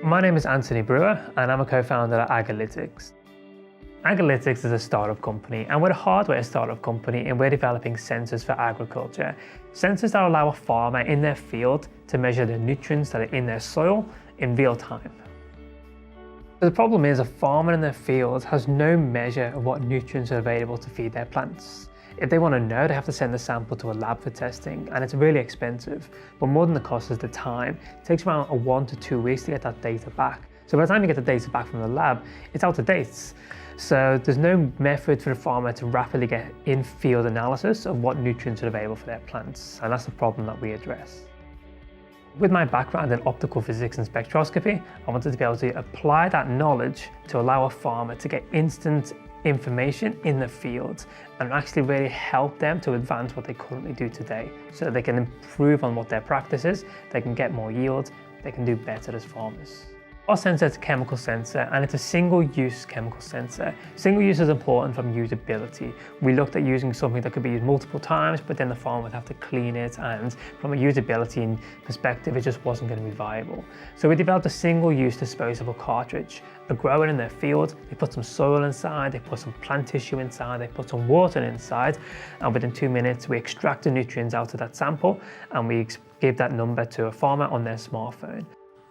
My name is Anthony Brewer and I'm a co-founder at Agalytics. Agalytics is a startup company and we're a hardware startup company and we're developing sensors for agriculture. Sensors that allow a farmer in their field to measure the nutrients that are in their soil in real time. The problem is a farmer in their field has no measure of what nutrients are available to feed their plants. If they want to know, they have to send the sample to a lab for testing, and it's really expensive. But more than the cost is the time. It takes around 1 to 2 weeks to get that data back. So by the time you get the data back from the lab, it's out of date. So there's no method for the farmer to rapidly get in-field analysis of what nutrients are available for their plants, and that's the problem that we address. With my background in optical physics and spectroscopy, I wanted to be able to apply that knowledge to allow a farmer to get instant information in the field and actually really help them to advance what they currently do today, so they can improve on what their practice is, they can get more yield, they can do better as farmers. Our sensor is a chemical sensor and it's a single-use chemical sensor. Single use is important from usability. We looked at using something that could be used multiple times, but then the farmer would have to clean it, and from a usability perspective, it just wasn't going to be viable. So we developed a single-use disposable cartridge. A grower in their field, they put some soil inside, they put some plant tissue inside, they put some water inside, and within 2 minutes, we extract the nutrients out of that sample and we give that number to a farmer on their smartphone.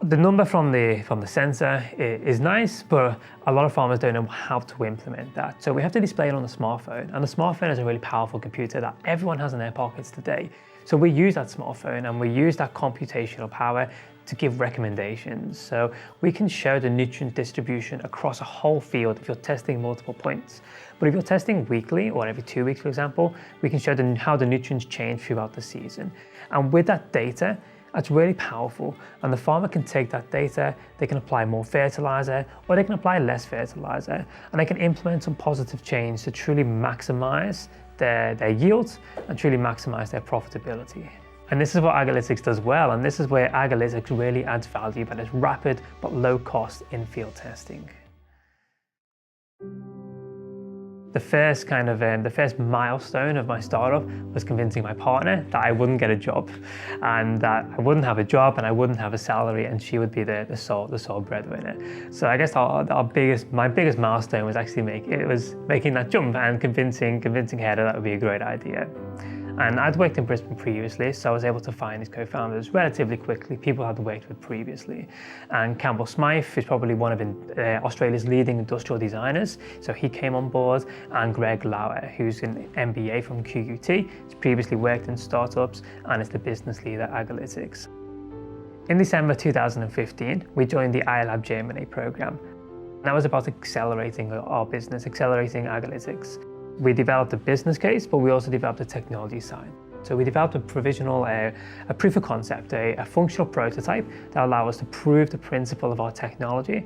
The number from the sensor is nice, but a lot of farmers don't know how to implement that. So we have to display it on the smartphone, and the smartphone is a really powerful computer that everyone has in their pockets today. So we use that smartphone and we use that computational power to give recommendations. So we can show the nutrient distribution across a whole field if you're testing multiple points. But if you're testing weekly or every 2 weeks, for example, we can show how the nutrients change throughout the season. And with that data, that's really powerful, and the farmer can take that data, they can apply more fertilizer or they can apply less fertilizer, and they can implement some positive change to truly maximize their yields and truly maximize their profitability. And this is what Agalytics does well, and this is where Agalytics really adds value, but it's rapid but low cost in-field testing. The first milestone of my startup was convincing my partner that I wouldn't get a job, and that I wouldn't have a job and I wouldn't have a salary, and she would be the sole breadwinner. So I guess my biggest milestone was actually making that jump and convincing her that would be a great idea. And I'd worked in Brisbane previously, so I was able to find these co-founders relatively quickly, people I'd worked with previously. And Campbell Smythe is probably one of Australia's leading industrial designers, so he came on board, and Greg Lauer, who's an MBA from QUT, he's previously worked in startups and is the business leader at Agalytics. In December 2015, we joined the iLab Germany program. That was about accelerating our business, accelerating Agalytics. We developed a business case, but we also developed a technology side. So we developed a proof of concept, a functional prototype that allowed us to prove the principle of our technology.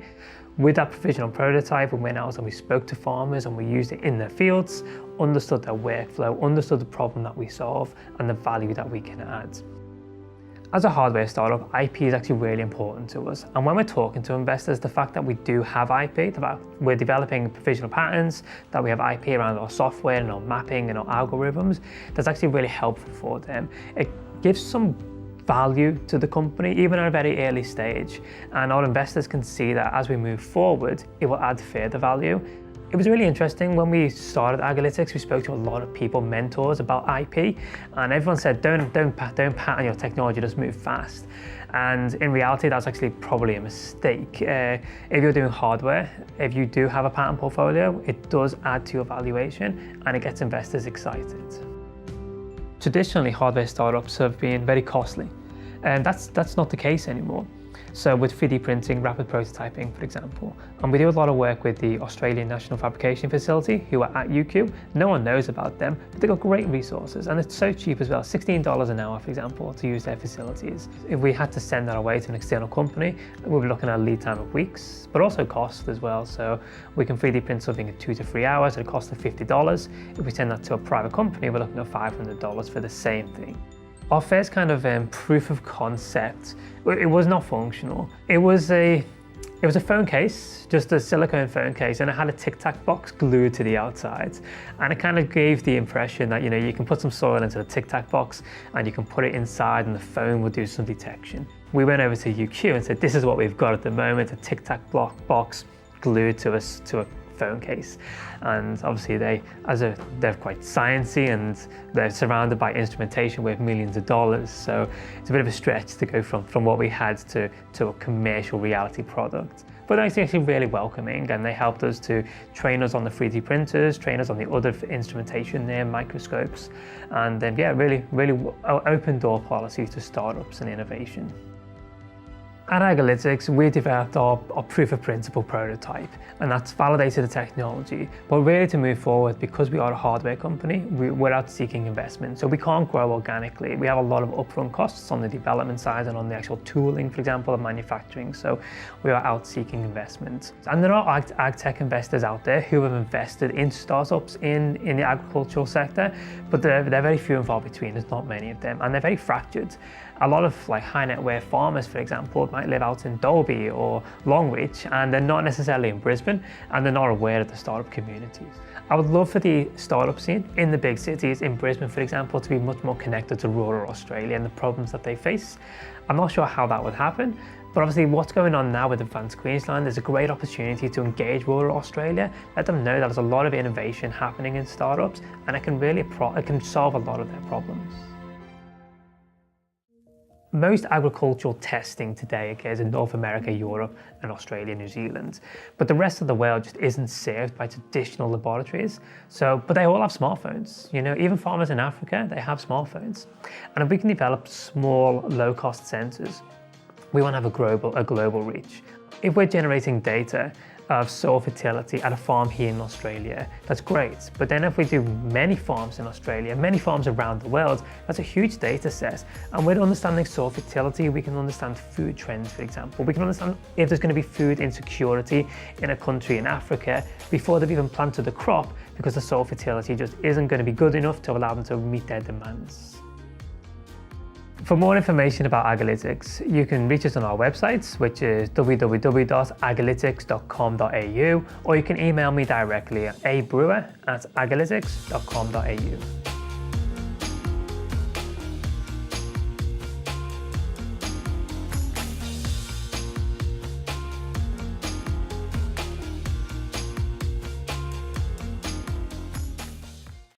With that provisional prototype, we went out and we spoke to farmers and we used it in their fields, understood their workflow, understood the problem that we solve and the value that we can add. As a hardware startup, IP is actually really important to us. And when we're talking to investors, the fact that we do have IP, that we're developing provisional patents, that we have IP around our software and our mapping and our algorithms, that's actually really helpful for them. It gives some value to the company, even at a very early stage. And our investors can see that as we move forward, it will add further value. It was really interesting. When we started Agalytics, we spoke to a lot of people, mentors, about IP, and everyone said, don't patent your technology, just move fast. And in reality, that's actually probably a mistake. If you're doing hardware, if you do have a patent portfolio, it does add to your valuation and it gets investors excited. Traditionally, hardware startups have been very costly, and that's not the case anymore. So with 3D printing, rapid prototyping, for example. And we do a lot of work with the Australian National Fabrication Facility, who are at UQ. No one knows about them, but they've got great resources, and it's so cheap as well, $16 an hour, for example, to use their facilities. If we had to send that away to an external company, we'll be looking at a lead time of weeks, but also cost as well. So we can 3D print something in 2 to 3 hours at a cost of $50. If we send that to a private company, we're looking at $500 for the same thing. Our first kind of proof of concept, it was not functional. It was a It was a phone case, just a silicone phone case, and it had a Tic Tac box glued to the outside. And it kind of gave the impression that, you can put some soil into the Tic Tac box and you can put it inside and the phone will do some detection. We went over to UQ and said, this is what we've got at the moment, a Tic Tac box glued to a phone case. And obviously they're quite sciencey and they're surrounded by instrumentation worth millions of dollars. So it's a bit of a stretch to go from what we had to a commercial reality product. But they're actually really welcoming, and they helped us to train us on the 3D printers, train us on the other instrumentation there, microscopes, and then really open door policy to startups and innovation. At Agalytics, we developed our proof of principle prototype, and that's validated the technology. But really, to move forward, because we are a hardware company, we're out seeking investment. So we can't grow organically. We have a lot of upfront costs on the development side and on the actual tooling, for example, of manufacturing. So we are out seeking investment. And there are AgTech investors out there who have invested in startups in the agricultural sector, but they're very few and far between. There's not many of them, and they're very fractured. A lot of high net worth farmers, for example, might live out in Dolby or Longreach, and they're not necessarily in Brisbane, and they're not aware of the startup communities. I would love for the startup scene in the big cities, in Brisbane, for example, to be much more connected to rural Australia and the problems that they face. I'm not sure how that would happen, but obviously what's going on now with Advanced Queensland is a great opportunity to engage rural Australia, let them know that there's a lot of innovation happening in startups, and it can solve a lot of their problems. Most agricultural testing today occurs in North America, Europe, and Australia, New Zealand. But the rest of the world just isn't served by traditional laboratories. But they all have smartphones. Even farmers in Africa, they have smartphones. And if we can develop small, low-cost sensors, we want to have a global reach. If we're generating data of soil fertility at a farm here in Australia, that's great. But then if we do many farms in Australia, many farms around the world, that's a huge data set. And with understanding soil fertility, we can understand food trends, for example. We can understand if there's going to be food insecurity in a country in Africa before they've even planted the crop, because the soil fertility just isn't going to be good enough to allow them to meet their demands. For more information about Agalytics, you can reach us on our websites, which is www.agalytics.com.au, or you can email me directly at abrewer@agalytics.com.au.